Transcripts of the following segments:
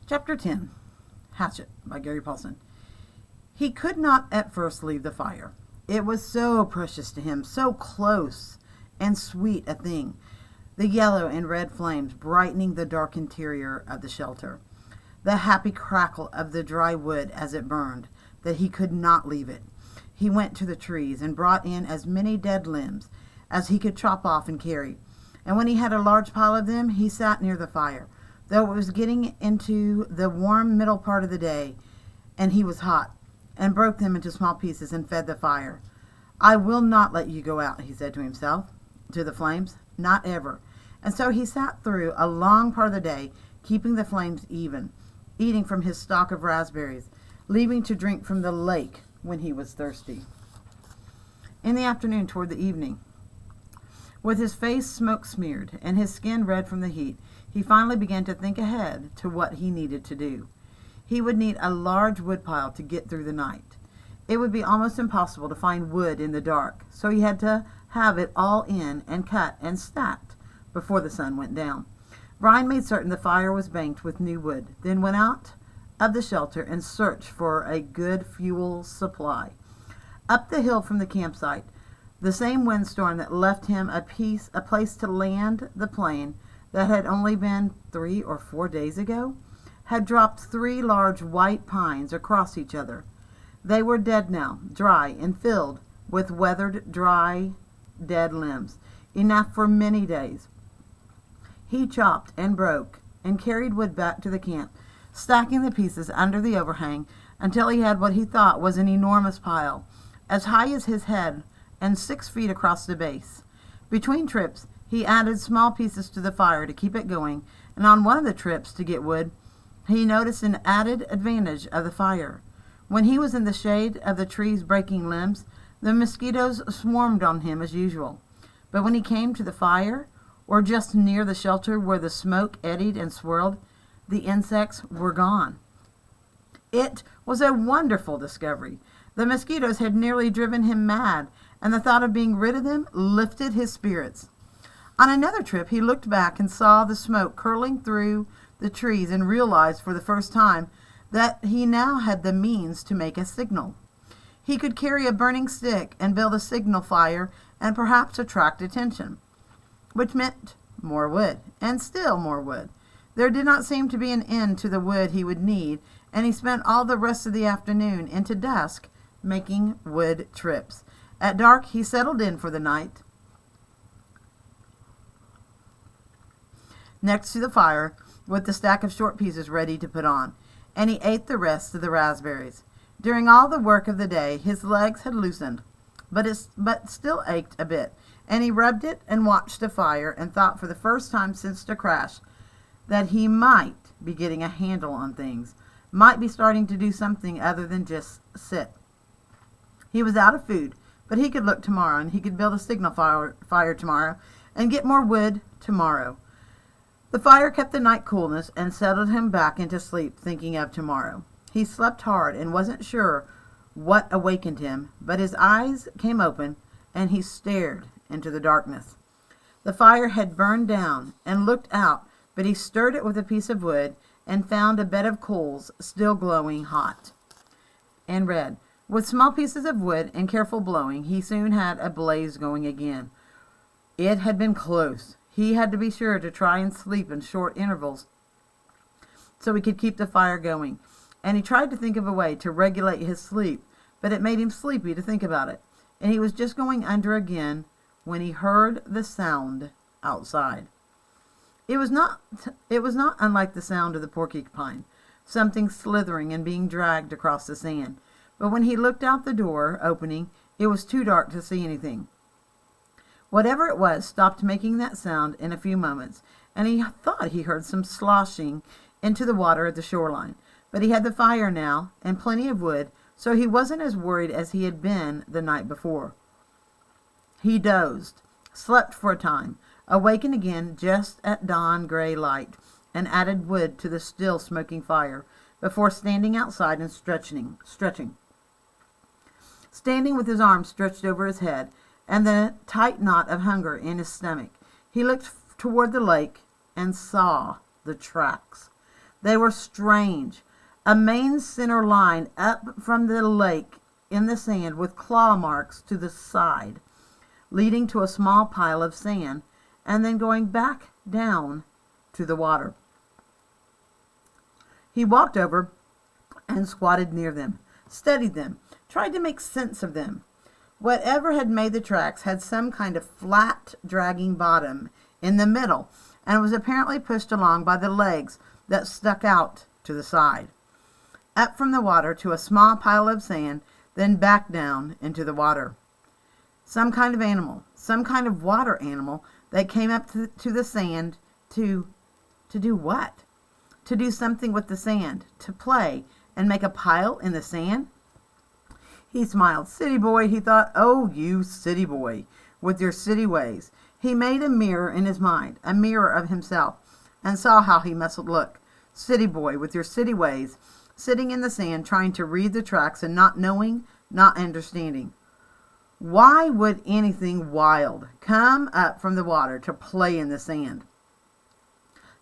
Chapter 10, Hatchet by Gary Paulson. He could not at first leave the fire. It was so precious to him, so close and sweet a thing, the yellow and red flames brightening the dark interior of the shelter, the happy crackle of the dry wood as it burned, that he could not leave it. He went to the trees and brought in as many dead limbs as he could chop off and carry, and when he had a large pile of them, he sat near the fire, though it was getting into the warm middle part of the day, and he was hot, and broke them into small pieces and fed the fire. "I will not let you go out," he said to himself, to the flames, "not ever." And so he sat through a long part of the day, keeping the flames even, eating from his stock of raspberries, leaving to drink from the lake when he was thirsty. In the afternoon, toward the evening, with his face smoke-smeared and his skin red from the heat, he finally began to think ahead to what he needed to do. He would need a large woodpile to get through the night. It would be almost impossible to find wood in the dark, so he had to have it all in and cut and stacked before the sun went down. Brian made certain the fire was banked with new wood, then went out of the shelter and searched for a good fuel supply. Up the hill from the campsite, the same windstorm that left him a place to land the plane that had only been 3 or 4 days ago, had dropped 3 large white pines across each other. They were dead now, dry and filled with weathered, dry, dead limbs, enough for many days. He chopped and broke and carried wood back to the camp, stacking the pieces under the overhang until he had what he thought was an enormous pile, as high as his head and 6 feet across the base. Between trips, he added small pieces to the fire to keep it going, and on one of the trips to get wood, he noticed an added advantage of the fire. When he was in the shade of the trees breaking limbs, the mosquitoes swarmed on him as usual. But when he came to the fire, or just near the shelter where the smoke eddied and swirled, the insects were gone. It was a wonderful discovery. The mosquitoes had nearly driven him mad, and the thought of being rid of them lifted his spirits. On another trip, he looked back and saw the smoke curling through the trees and realized for the first time that he now had the means to make a signal. He could carry a burning stick and build a signal fire and perhaps attract attention, which meant more wood, and still more wood. There did not seem to be an end to the wood he would need, and he spent all the rest of the afternoon into dusk making wood trips. At dark, he settled in for the night next to the fire with the stack of short pieces ready to put on, and he ate the rest of the raspberries. During all the work of the day, his legs had loosened, but still ached a bit, and he rubbed it and watched the fire and thought for the first time since the crash that he might be getting a handle on things, might be starting to do something other than just sit. He was out of food, but he could look tomorrow, and he could build a signal fire tomorrow and get more wood tomorrow. The fire kept the night coolness and settled him back into sleep, thinking of tomorrow. He slept hard and wasn't sure what awakened him, but his eyes came open and he stared into the darkness. The fire had burned down and looked out, but he stirred it with a piece of wood and found a bed of coals still glowing hot and red. With small pieces of wood and careful blowing, he soon had a blaze going again. It had been close. He had to be sure to try and sleep in short intervals so he could keep the fire going. And he tried to think of a way to regulate his sleep, but it made him sleepy to think about it. And he was just going under again when he heard the sound outside. It was not unlike the sound of the porcupine, something slithering and being dragged across the sand. But when he looked out the door opening, it was too dark to see anything. Whatever it was stopped making that sound in a few moments, and he thought he heard some sloshing into the water at the shoreline. But he had the fire now and plenty of wood, so he wasn't as worried as he had been the night before. He dozed, slept for a time, awakened again just at dawn gray light, and added wood to the still smoking fire before standing outside and stretching. Standing with his arms stretched over his head and the tight knot of hunger in his stomach, he looked toward the lake and saw the tracks. They were strange. A main center line up from the lake in the sand with claw marks to the side, leading to a small pile of sand, and then going back down to the water. He walked over and squatted near them, studied them, tried to make sense of them. Whatever had made the tracks had some kind of flat, dragging bottom in the middle, and was apparently pushed along by the legs that stuck out to the side. Up from the water to a small pile of sand, then back down into the water. Some kind of animal, some kind of water animal that came up to the sand to do what? To do something with the sand, to play and make a pile in the sand? He smiled. City boy, he thought. Oh, you city boy, with your city ways. He made a mirror in his mind, a mirror of himself, and saw how he must look. City boy, with your city ways, sitting in the sand, trying to read the tracks and not knowing, not understanding. Why would anything wild come up from the water to play in the sand?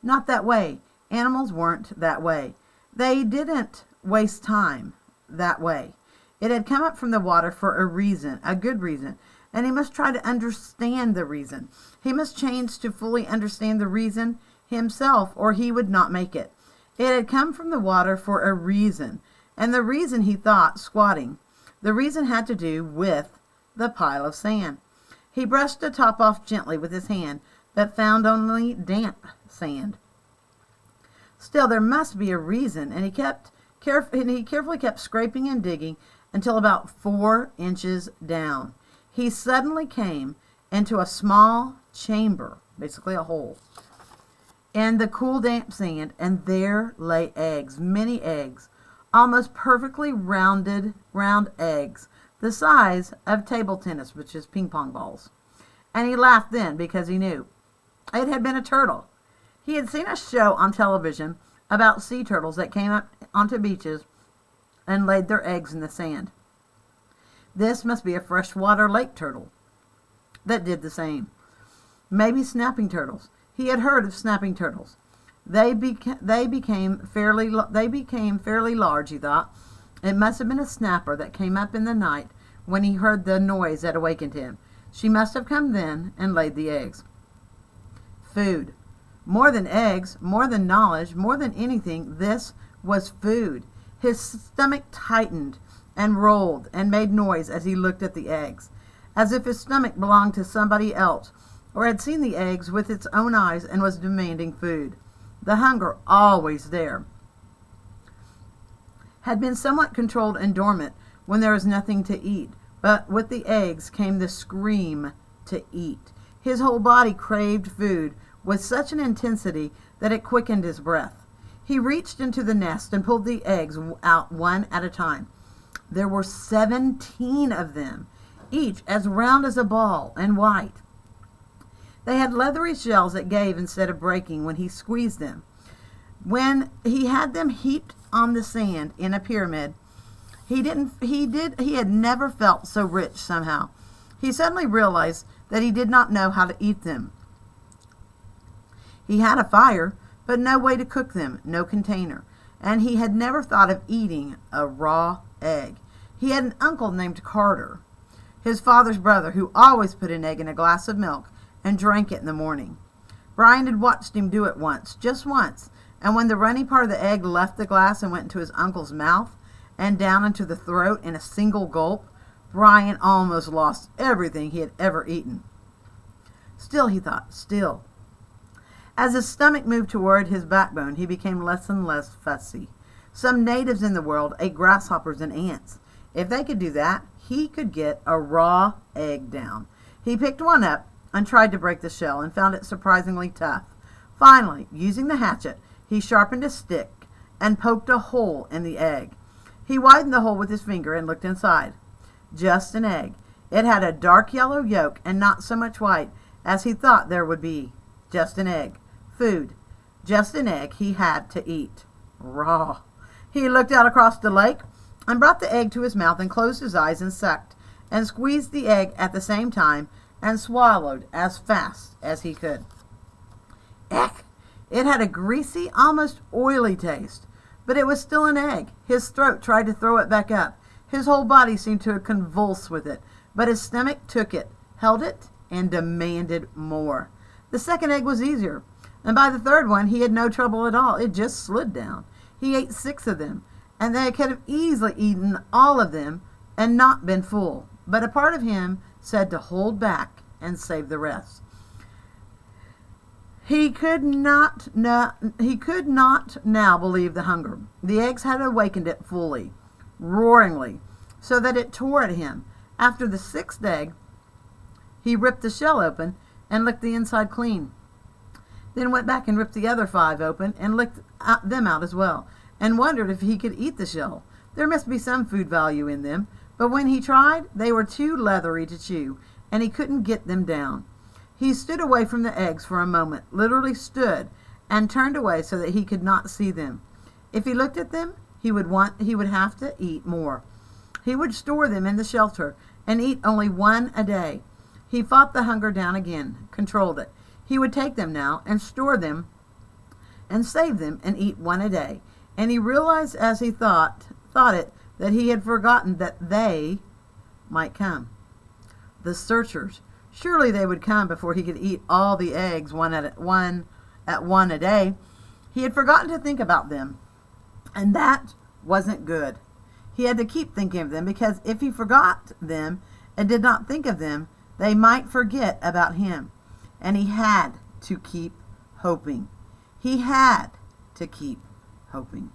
Not that way. Animals weren't that way. They didn't waste time that way. It had come up from the water for a reason, a good reason, and he must try to understand the reason. He must change to fully understand the reason himself, or he would not make it. It had come from the water for a reason, and the reason, he thought, squatting. The reason had to do with the pile of sand. He brushed the top off gently with his hand, but found only damp sand. Still, there must be a reason, and he carefully kept scraping and digging until about 4 inches down. He suddenly came into a small chamber, basically a hole, in the cool, damp sand, and there lay eggs, many eggs, almost perfectly round eggs, the size of table tennis, which is ping pong balls. And he laughed then because he knew it had been a turtle. He had seen a show on television about sea turtles that came up onto beaches and laid their eggs in the sand. This must be a freshwater lake turtle that did the same. Maybe snapping turtles. He had heard of snapping turtles. They became fairly large, he thought. It must have been a snapper that came up in the night when he heard the noise that awakened him. She must have come then and laid the eggs. Food. More than eggs, more than knowledge, more than anything, this was food. His stomach tightened and rolled and made noise as he looked at the eggs, as if his stomach belonged to somebody else, or had seen the eggs with its own eyes and was demanding food. The hunger, always there, had been somewhat controlled and dormant when there was nothing to eat, but with the eggs came the scream to eat. His whole body craved food with such an intensity that it quickened his breath. He reached into the nest and pulled the eggs out one at a time. There were 17 of them, each as round as a ball and white. They had leathery shells that gave instead of breaking when he squeezed them. When he had them heaped on the sand in a pyramid, he had never felt so rich somehow. He suddenly realized that he did not know how to eat them. He had a fire, but no way to cook them, no container, and he had never thought of eating a raw egg. He had an uncle named Carter, his father's brother, who always put an egg in a glass of milk and drank it in the morning. Brian had watched him do it once, just once, and when the runny part of the egg left the glass and went into his uncle's mouth and down into the throat in a single gulp, Brian almost lost everything he had ever eaten. Still, he thought, still. As his stomach moved toward his backbone, he became less and less fussy. Some natives in the world ate grasshoppers and ants. If they could do that, he could get a raw egg down. He picked one up and tried to break the shell and found it surprisingly tough. Finally, using the hatchet, he sharpened a stick and poked a hole in the egg. He widened the hole with his finger and looked inside. Just an egg. It had a dark yellow yolk and not so much white as he thought there would be. Just an egg. Food. Just an egg he had to eat. Raw. He looked out across the lake and brought the egg to his mouth and closed his eyes and sucked and squeezed the egg at the same time and swallowed as fast as he could. Eck! It had a greasy, almost oily taste, but it was still an egg. His throat tried to throw it back up. His whole body seemed to convulse with it, but his stomach took it, held it, and demanded more. The second egg was easier, and by the third one he had no trouble at all. It just slid down. He ate 6 of them, and they could have easily eaten all of them and not been full. But a part of him said to hold back and save the rest. He could not now believe the hunger. The eggs had awakened it fully, roaringly, so that it tore at him. After the 6th egg, he ripped the shell open and licked the inside clean. Then went back and ripped the other 5 open and licked them out as well, and wondered if he could eat the shell. There must be some food value in them, but when he tried, they were too leathery to chew, and he couldn't get them down. He stood away from the eggs for a moment, literally stood, and turned away so that he could not see them. If he looked at them, he would have to eat more. He would store them in the shelter and eat only 1 a day. He fought the hunger down again, controlled it. He would take them now and store them and save them and eat 1 a day. And he realized as he thought it that he had forgotten that they might come. The searchers. Surely they would come before he could eat all the eggs one at one a day. He had forgotten to think about them, and that wasn't good. He had to keep thinking of them, because if he forgot them and did not think of them, they might forget about him. And he had to keep hoping. He had to keep hoping.